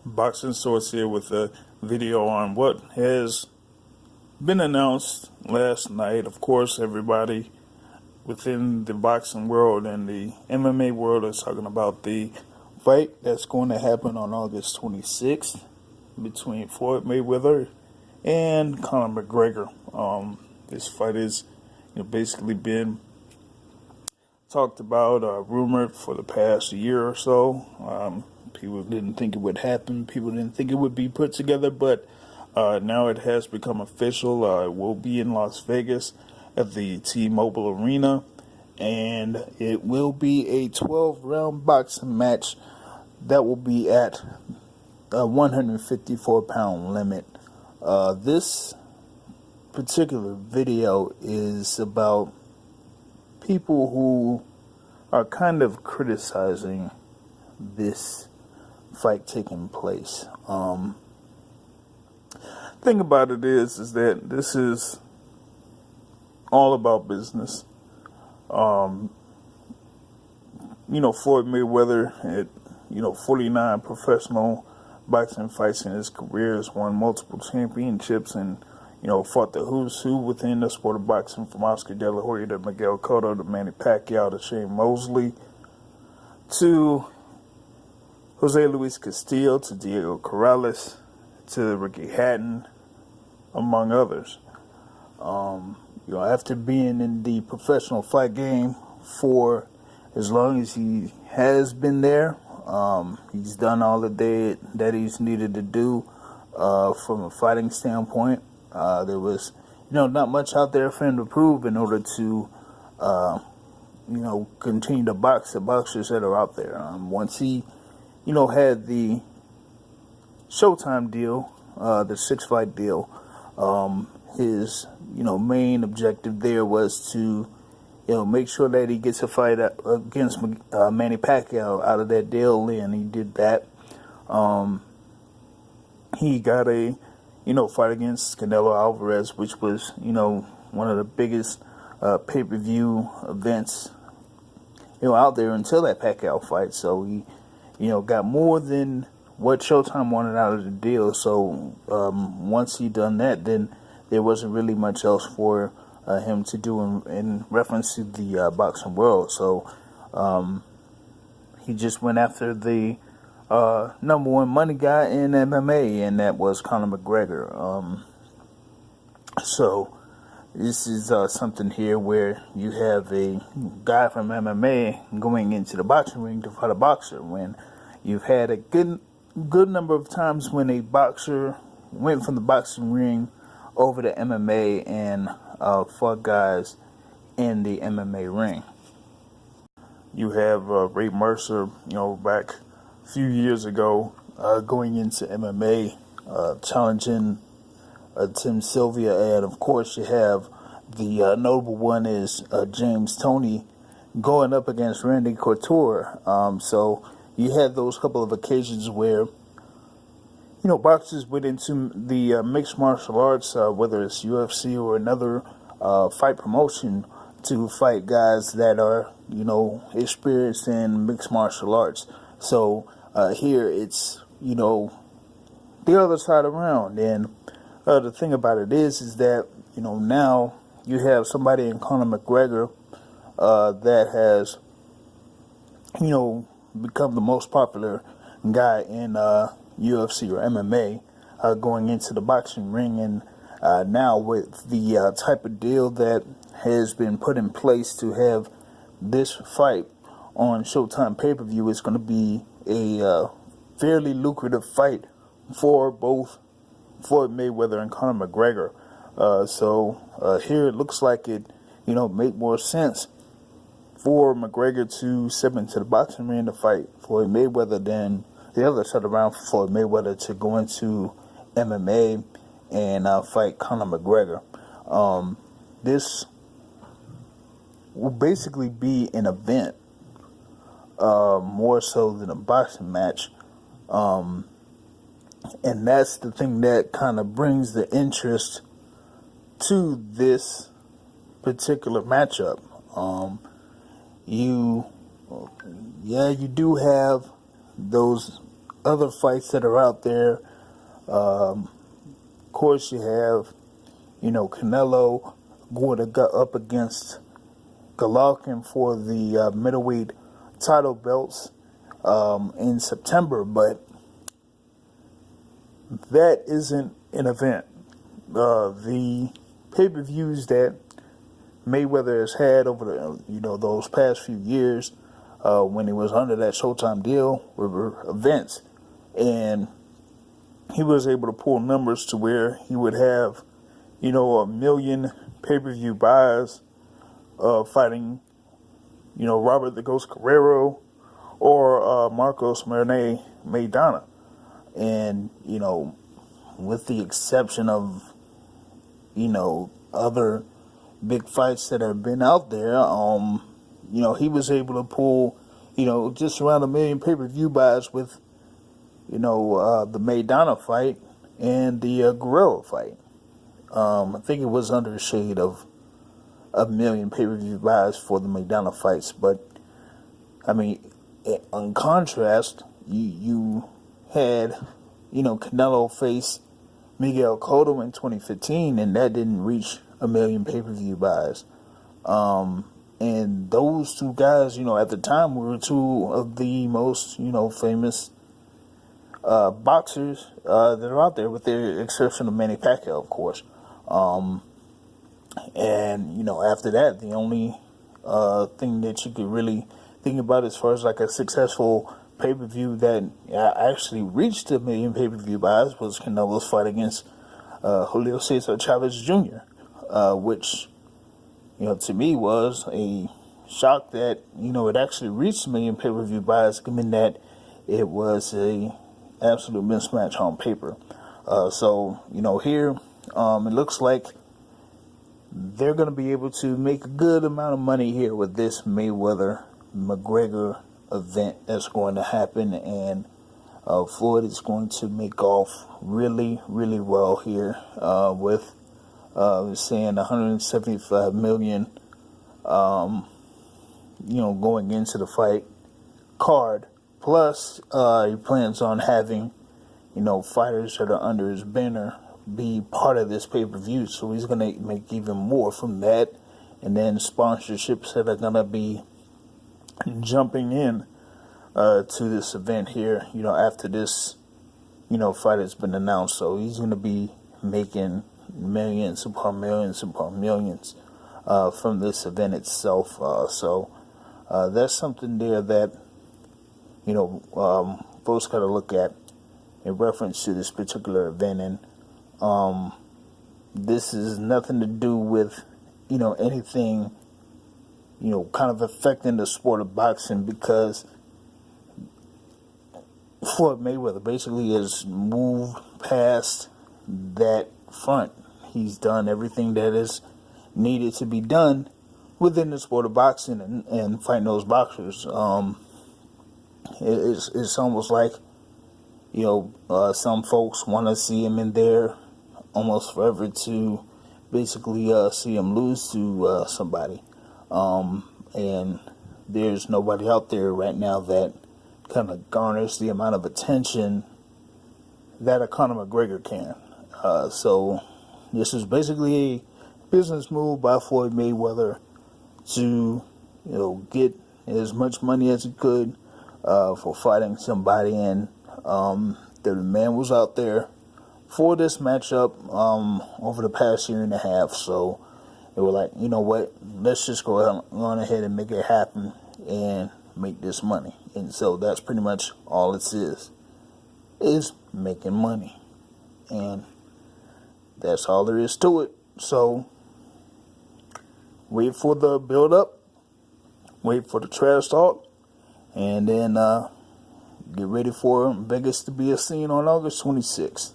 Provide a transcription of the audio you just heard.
Boxing Source here with a video on what has been announced last night. Of course, everybody within the boxing world and the MMA world is talking about the fight that's going to happen on August 26th between Floyd Mayweather and Conor McGregor. This fight is basically been talked about, rumored for the past year or so. People didn't think it would happen. People didn't think it would be put together, but now it has become official. It will be in Las Vegas at the T-Mobile Arena, and it will be a 12-round boxing match that will be at a 154-pound limit. This particular video is about people who are kind of criticizing this fight taking place. Thing about it is that this is all about business. Floyd Mayweather at 49 professional boxing fights in his career, has won multiple championships and fought the who's who within the sport of boxing, from Oscar De La Hoya to Miguel Cotto to Manny Pacquiao to Shane Mosley to Jose Luis Castillo to Diego Corrales to Ricky Hatton, among others. After being in the professional fight game for as long as he has been there, he's done all that he's needed to do from a fighting standpoint. There was, not much out there for him to prove in order to, continue to box the boxers that are out there. Once he, had the Showtime deal, the 6-fight deal, his, main objective there was to, make sure that he gets a fight against Manny Pacquiao out of that deal, and he did that. He got a fight against Canelo Alvarez, which was, one of the biggest pay-per-view events, out there until that Pacquiao fight. So he, got more than what Showtime wanted out of the deal. So once he done that, then there wasn't really much else for him to do in reference to the boxing world. So he just went after the number one money guy in MMA, and that was Conor McGregor. So this is something here where you have a guy from MMA going into the boxing ring to fight a boxer, when you've had a good number of times when a boxer went from the boxing ring over to MMA and fought guys in the MMA ring. You have Ray Mercer, back a few years ago, going into MMA, challenging Tim Sylvia, and of course you have the notable one is James Toney going up against Randy Couture. So you had those couple of occasions where boxers went into the mixed martial arts, whether it's UFC or another fight promotion, to fight guys that are experienced in mixed martial arts. So here it's the other side around, and the thing about it is that now you have somebody in Conor McGregor that has become the most popular guy in UFC or MMA, going into the boxing ring, and now with the type of deal that has been put in place to have this fight on Showtime pay-per-view, is going to be a fairly lucrative fight for both Floyd Mayweather and Conor McGregor. So here it looks like it, make more sense for McGregor to step into the boxing ring to fight Floyd Mayweather than the other side around for Floyd Mayweather to go into MMA and fight Conor McGregor. This will basically be an event, more so than a boxing match. And that's the thing that kind of brings the interest to this particular matchup. You do have those other fights that are out there. Of course, you have, Canelo going to go up against Golovkin for the middleweight title belts in September, but that isn't an event. The pay-per-views that Mayweather has had over those past few years when he was under that Showtime deal were events, and he was able to pull numbers to where he would have, 1 million pay-per-view buys fighting, Robert the Ghost Guerrero or Marcos Maidana. And, with the exception of, other big fights that have been out there, he was able to pull, just around 1 million pay-per-view buys with, the Maidana fight and the Guerrero fight. I think it was under the shade of 1 million pay-per-view buys for the Maidana fights. But, I mean, in contrast, you had, Canelo face Miguel Cotto in 2015, and that didn't reach 1 million pay-per-view buys. And those two guys, at the time were two of the most, famous boxers that are out there, with the exception of Manny Pacquiao, of course. And, after that, the only thing that you could really think about as far as like a successful pay-per-view that actually reached 1 million pay-per-view buys was Canelo's fight against Julio Cesar Chavez Jr., which, to me was a shock that, it actually reached 1 million pay-per-view buys, given that it was a absolute mismatch on paper. So, here, it looks like they're going to be able to make a good amount of money here with this Mayweather-McGregor event that's going to happen, and Floyd is going to make off really, really well here with saying 175 million, going into the fight card. Plus, he plans on having, fighters that are under his banner be part of this pay-per-view. So he's going to make even more from that. And then sponsorships that are going to be jumping in to this event here, after this, fight has been announced. So he's going to be making millions upon millions upon millions from this event itself. So that's something there that, folks got to look at in reference to this particular event. And this is nothing to do with, anything, kind of affecting the sport of boxing, because Floyd Mayweather basically has moved past that front. He's done everything that is needed to be done within the sport of boxing and fighting those boxers. It's almost like, some folks want to see him in there almost forever to basically see him lose to somebody. And there's nobody out there right now that kind of garners the amount of attention that a Conor McGregor can. So this is basically a business move by Floyd Mayweather to, get as much money as he could for fighting somebody. And the man was out there for this matchup over the past year and a half. So they were like, what, let's just go on ahead and make it happen and make this money. And so that's pretty much all it is making money. And that's all there is to it. So wait for the build up, wait for the trash talk, and then get ready for Vegas to be a scene on August 26th.